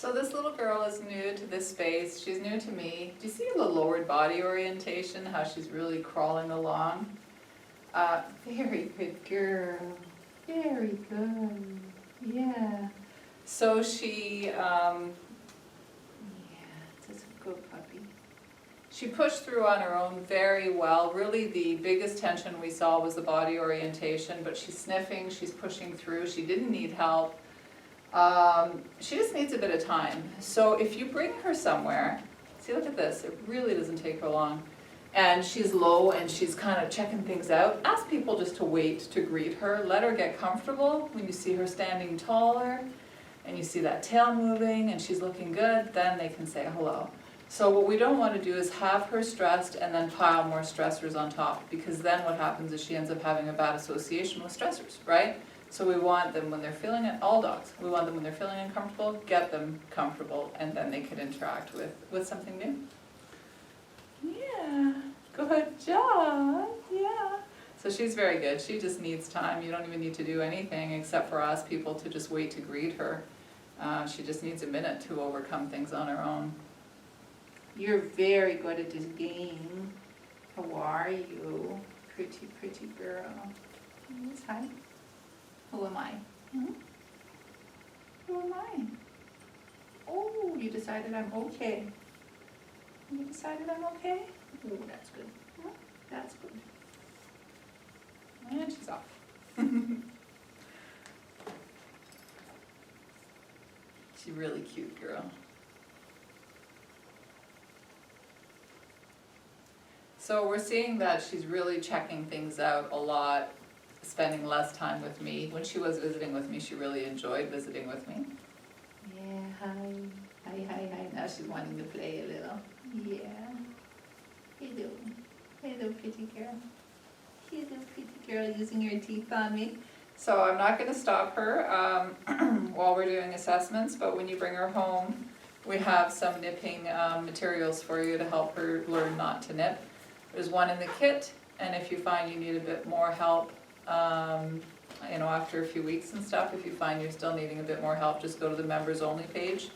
So this little girl is new to this space. She's new to me. Do you see the lowered body orientation, how she's really crawling along? Very good girl. Very good. Yeah. So she, that's a good puppy. She pushed through on her own very well. Really the biggest tension we saw was the body orientation, but she's sniffing, she's pushing through. She didn't need help. She just needs a bit of time. So if you bring her somewhere, see, look at this, it really doesn't take her long. And she's low and she's kind of checking things out. Ask people just to wait to greet her. Let her get comfortable. When you see her standing taller and you see that tail moving and she's looking good, then they can say hello. So what we don't want to do is have her stressed and then pile more stressors on top, because then what happens is she ends up having a bad association with stressors, right? So we want them when they're feeling it, all dogs, we want them when they're feeling uncomfortable, get them comfortable, and then they can interact with something new. Yeah, good job, yeah. So she's very good, she just needs time. You don't even need to do anything except for ask people to just wait to greet her. She just needs a minute to overcome things on her own. You're very good at this game. How are you? Pretty, pretty girl. Yes, hi. Who am I? Hmm? Who am I? Oh, you decided I'm okay. You decided I'm okay? Oh, that's good. Huh? That's good. And she's off. She's a really cute girl. So we're seeing that she's really checking things out a lot, spending less time with me. When she was visiting with me, she really enjoyed visiting with me. Yeah, hi. Hi, hi, hi. Now she's wanting to play a little. Yeah. Hello. Hello, pretty girl. Hello, pretty girl, using her teeth on me. So I'm not going to stop her while we're doing assessments, but when you bring her home, we have some nipping materials for you to help her learn not to nip. There's one in the kit, and if you find you need a bit more help, you know, after a few weeks and stuff, if you find you're still needing a bit more help, just go to the members only page.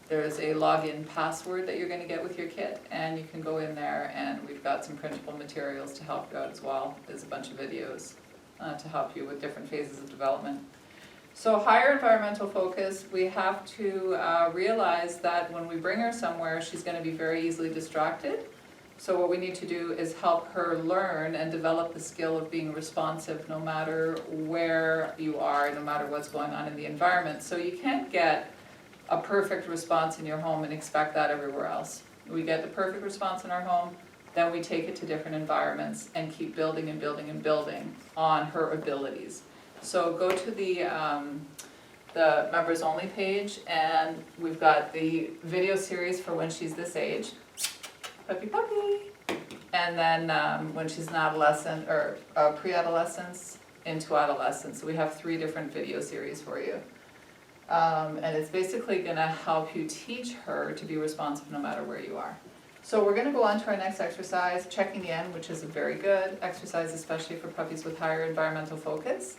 There's a login password that you're going to get with your kit, and you can go in there, and we've got some printable materials to help you out as well. There's a bunch of videos to help you with different phases of development. So higher environmental focus, we have to realize that when we bring her somewhere, she's going to be very easily distracted. So what we need to do is help her learn and develop the skill of being responsive no matter where you are, no matter what's going on in the environment. So you can't get a perfect response in your home and expect that everywhere else. We get the perfect response in our home, then we take it to different environments and keep building and building and building on her abilities. So go to the members only page, and we've got the video series for when she's this age. Puppy puppy. And then when she's an adolescent or pre-adolescence into adolescence. So we have 3 different video series for you. And it's basically going to help you teach her to be responsive no matter where you are. So we're going to go on to our next exercise, checking in, which is a very good exercise, especially for puppies with higher environmental focus.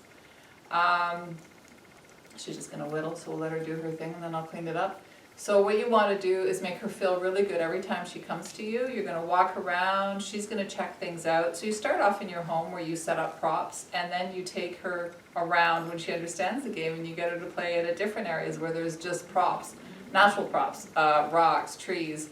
She's just going to whittle, so we'll let her do her thing and then I'll clean it up. So what you want to do is make her feel really good every time she comes to you. You're going to walk around, she's going to check things out. So you start off in your home where you set up props, and then you take her around when she understands the game, and you get her to play it at different areas where there's just props, natural props, rocks, trees,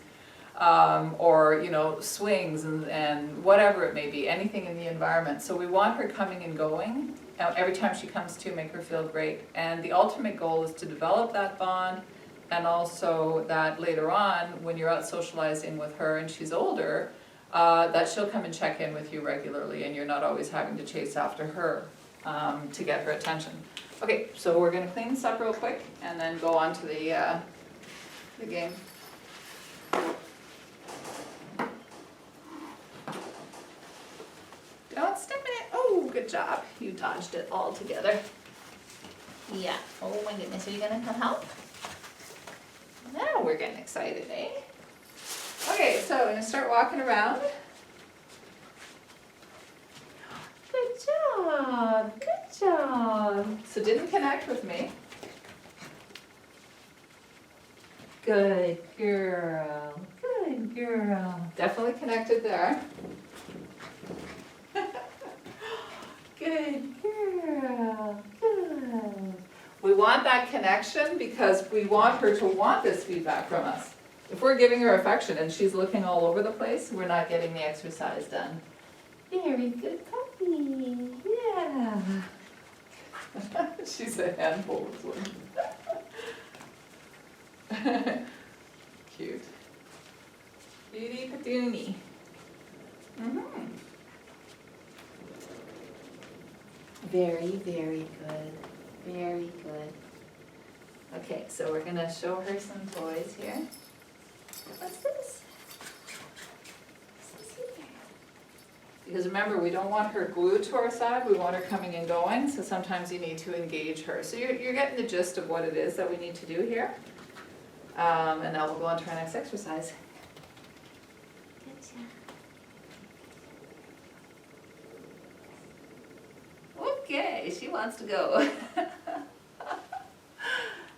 or you know, swings and whatever it may be, anything in the environment. So we want her coming and going. Every time she comes to, make her feel great. And the ultimate goal is to develop that bond, and also that later on, when you're out socializing with her and she's older, that she'll come and check in with you regularly, and you're not always having to chase after her to get her attention. Okay, so we're going to clean this up real quick and then go on to the game. Don't step in it. Oh, good job. You dodged it all together. Yeah. Oh my goodness, are you going to come help? Now we're getting excited, eh? Okay, so I'm going to start walking around. Good job, good job. So didn't connect with me. Good girl. Good girl. Definitely connected there. Good girl. Good. We want that connection because we want her to want this feedback from us. If we're giving her affection and she's looking all over the place, we're not getting the exercise done. Very good puppy. Yeah. She's a handful, this one. Cute. Beauty Patoonie. Very, very good. Very good. Okay, so we're gonna show her some toys here. What's this? What's this here? Because remember, we don't want her glued to our side, we want her coming and going, so sometimes you need to engage her. So you're getting the gist of what it is that we need to do here. And now we'll go on to our next exercise. Good job. Okay, she wants to go.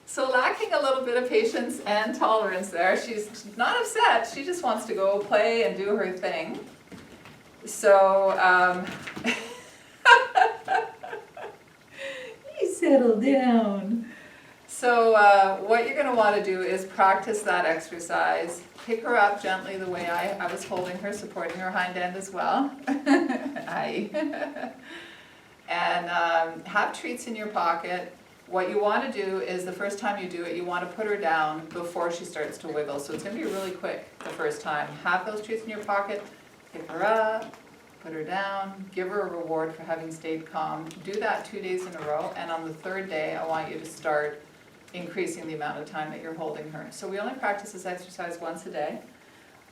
So lacking a little bit of patience and tolerance there. She's not upset, she just wants to go play and do her thing. So, you settle down. So what you're gonna wanna do is practice that exercise. Pick her up gently the way I was holding her, supporting her hind end as well. Aye. And have treats in your pocket. What you want to do is the first time you do it, you want to put her down before she starts to wiggle. So it's going to be really quick the first time. Have those treats in your pocket, pick her up, put her down, give her a reward for having stayed calm. Do that 2 days in a row, and on the third day, I want you to start increasing the amount of time that you're holding her. So we only practice this exercise once a day.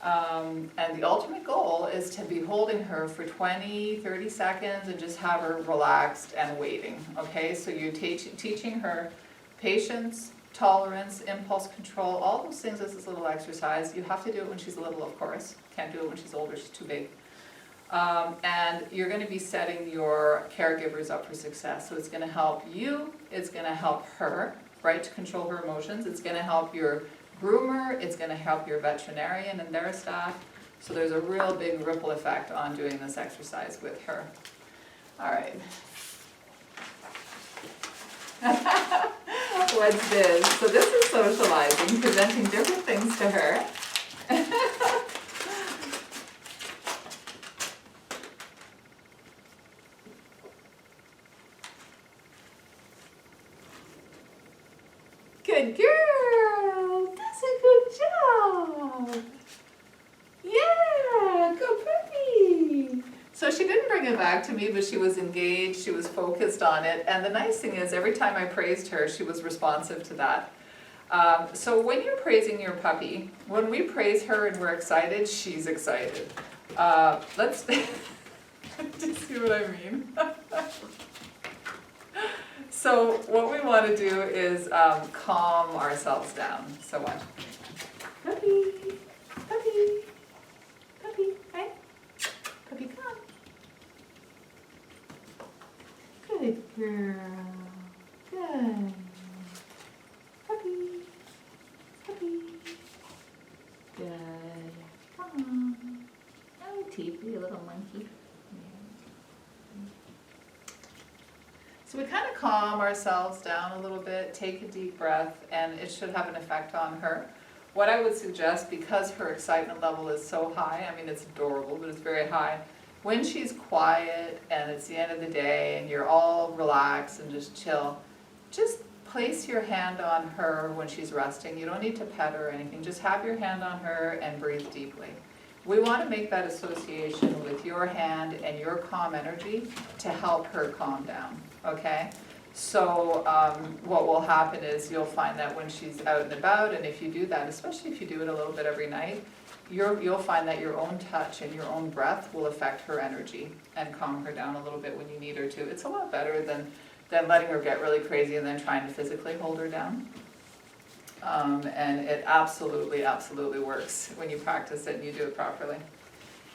And the ultimate goal is to be holding her for 20-30 seconds and just have her relaxed and waiting, okay? So you're teaching her patience, tolerance, impulse control, all those things as this little exercise. You have to do it when she's little, of course. Can't do it when she's older, she's too big. And you're going to be setting your caregivers up for success. So it's going to help you, it's going to help her, right, to control her emotions. It's going to help your groomer, it's going to help your veterinarian and their staff. So there's a real big ripple effect on doing this exercise with her. All right. What's this? So this is socializing, presenting different things to her. Good girl! That's a good job! Yeah, good puppy! So she didn't bring it back to me, but she was engaged, she was focused on it, and the nice thing is every time I praised her, she was responsive to that. So when you're praising your puppy, when we praise her and we're excited, she's excited. Let's, do you see what I mean? So what we want to do is calm ourselves down. So watch. Puppy, puppy, puppy, hey, puppy, come. Good girl, good. Puppy, puppy, good. Come on. Oh, Teepy, a little monkey. So we kind of calm ourselves down a little bit, take a deep breath, and it should have an effect on her. What I would suggest, because her excitement level is so high, I mean it's adorable, but it's very high, when she's quiet and it's the end of the day and you're all relaxed and just chill, just place your hand on her when she's resting. You don't need to pet her or anything, just have your hand on her and breathe deeply. We want to make that association with your hand and your calm energy to help her calm down, okay? So what will happen is you'll find that when she's out and about, and if you do that, especially if you do it a little bit every night, you'll find that your own touch and your own breath will affect her energy and calm her down a little bit when you need her to. It's a lot better than letting her get really crazy and then trying to physically hold her down. And it absolutely, absolutely works when you practice it and you do it properly.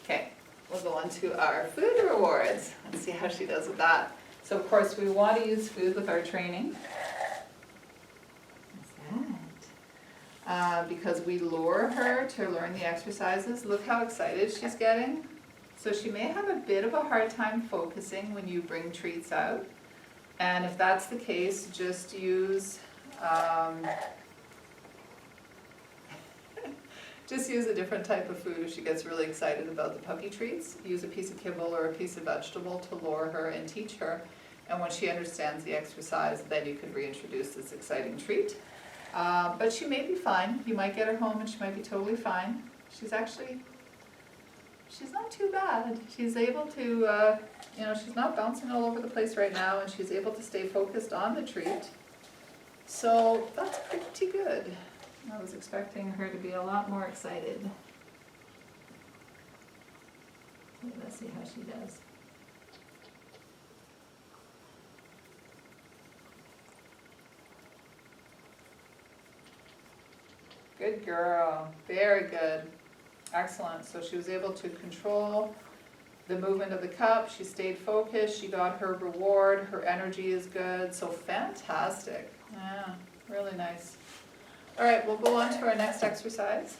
Okay, we'll go on to our food rewards. Let's see how she does with that. So of course we want to use food with our training. What's that? because we lure her to learn the exercises. Look how excited she's getting. So she may have a bit of a hard time focusing when you bring treats out. And if that's the case, just use just use a different type of food if she gets really excited about the puppy treats. Use a piece of kibble or a piece of vegetable to lure her and teach her. And when she understands the exercise, then you could reintroduce this exciting treat. But she may be fine. You might get her home and she might be totally fine. She's not too bad. She's able to, she's not bouncing all over the place right now, and she's able to stay focused on the treat. So that's pretty good. I was expecting her to be a lot more excited. Let's see how she does. Good girl. Very good. Excellent. So she was able to control the movement of the cup. She stayed focused. She got her reward. Her energy is good. So fantastic. Yeah, really nice. All right, we'll go on to our next exercise.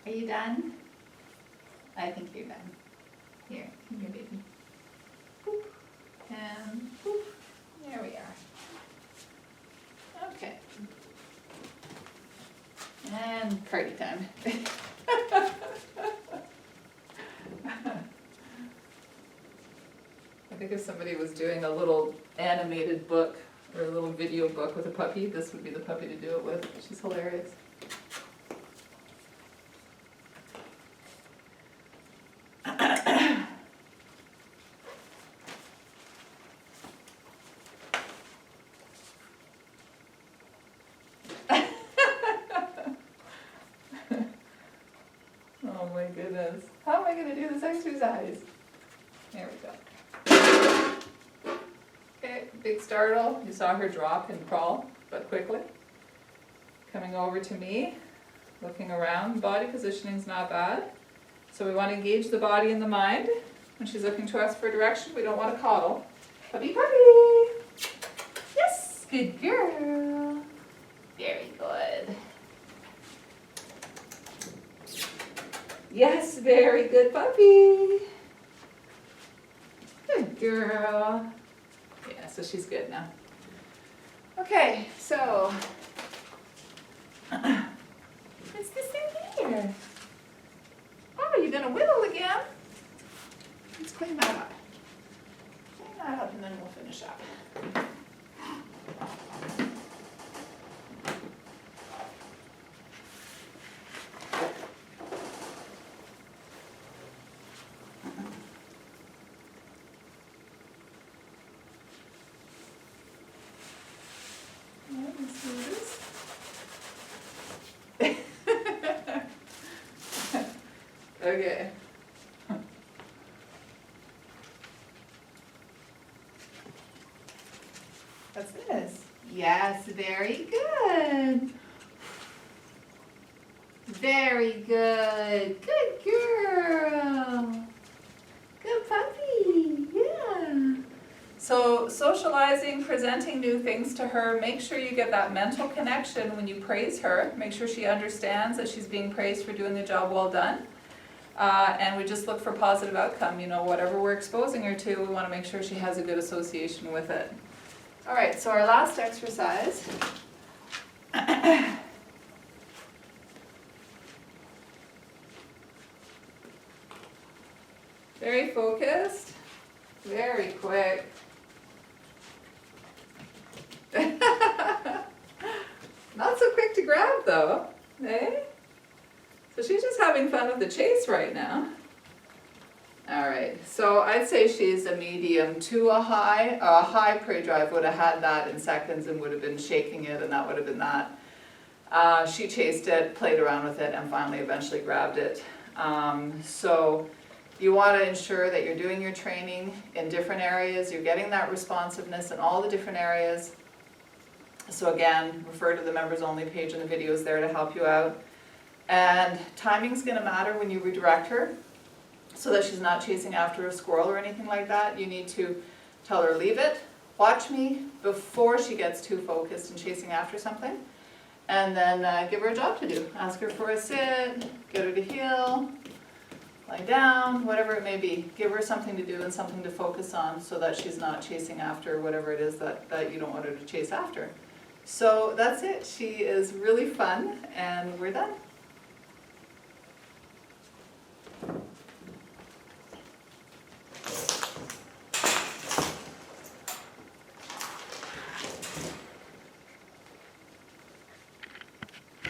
Are you done? I think you're done. Here, come here, baby. Boop. And boop. There we are. Okay. And party time. I think if somebody was doing a little animated book or a little video book with a puppy, this would be the puppy to do it with. She's hilarious. Oh my goodness. How am I going to do this exercise? There we go. Okay, big startle. You saw her drop and crawl, but quickly. Coming over to me, looking around. Body positioning's not bad. So we want to engage the body and the mind. When she's looking to us for direction, we don't want to coddle. Puppy, puppy! Yes, good girl. Very good. Yes, very good puppy. Good girl. Yeah, so she's good now. Okay, so what's this thing here? Oh, you're gonna whittle again? Let's clean that up. Clean that up and then we'll finish up. Okay. What's this? Yes, very good. Very good. Good girl. Good puppy. Yeah. So socializing, presenting new things to her, make sure you get that mental connection when you praise her. Make sure she understands that she's being praised for doing the job well done. And we just look for positive outcome. You know, whatever we're exposing her to, we want to make sure she has a good association with it. All right, so our last exercise. Very focused, very quick. Not so quick to grab though, eh? So she's just having fun with the chase right now. All right, so I'd say she's a medium to a high. A high prey drive would have had that in seconds and would have been shaking it, and that would have been that. She chased it, played around with it, and finally eventually grabbed it. So you want to ensure that you're doing your training in different areas, you're getting that responsiveness in all the different areas. So again, refer to the members only page and the videos there to help you out. And timing's going to matter when you redirect her, so that she's not chasing after a squirrel or anything like that. You need to tell her, leave it, watch me, before she gets too focused and chasing after something. And then give her a job to do. Ask her for a sit, get her to heel, lie down, whatever it may be. Give her something to do and something to focus on so that she's not chasing after whatever it is that you don't want her to chase after. So that's it. She is really fun, and we're done.